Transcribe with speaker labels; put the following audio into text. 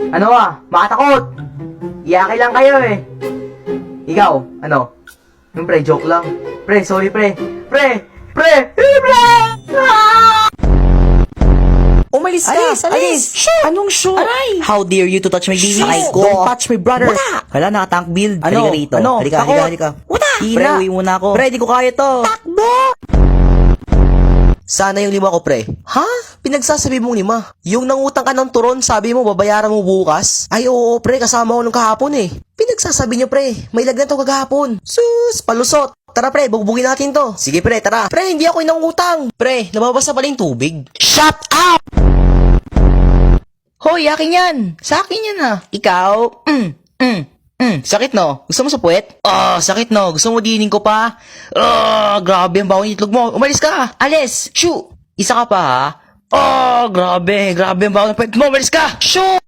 Speaker 1: Ano makatakot. Iyaki lang kayo eh. Ikaw, ano? Yung pre, joke lang. Pre, sorry pre. Pre!
Speaker 2: Umalis ka!
Speaker 3: Alis!
Speaker 2: Shoot!
Speaker 3: Anong shoot?
Speaker 2: Aray!
Speaker 3: How dare you to touch my baby?
Speaker 2: Aray ko!
Speaker 3: Don't touch my brother!
Speaker 2: Wala!
Speaker 3: Wala, nakatank build.
Speaker 2: Ano?
Speaker 3: Halika rito.
Speaker 2: Ano?
Speaker 3: Halika,
Speaker 2: Takot!
Speaker 3: halika.
Speaker 2: Wala!
Speaker 3: Pre,
Speaker 2: Hina!
Speaker 3: uwi muna ako.
Speaker 2: Pre, di ko kaya to!
Speaker 3: Takbo!
Speaker 2: Sana yung 5 ko, pre. Ha? Pinagsasabi mong 5? Yung nangutang ka ng turon, sabi mo babayaran mo bukas? Ay oo, pre, kasama ko nung kahapon eh. Pinagsasabi nyo, pre, may lagnan to kagahapon. Sus, palusot. Tara pre, bugbugin natin to. Sige pre, tara. Pre, hindi ako inangutang. Pre, nababasa pala yung tubig. Shut up! Hoy, akin yan. Sa akin yan ah. Ikaw, sakit no? Gusto mo sa puwet? Sakit no? Gusto mo dinin ko pa? Grabe ang bawang itlog mo. Umalis ka! Alis! Shoo! Isa ka pa ha? Grabe ang bawang ng puwet mo. Umalis ka! Shoo!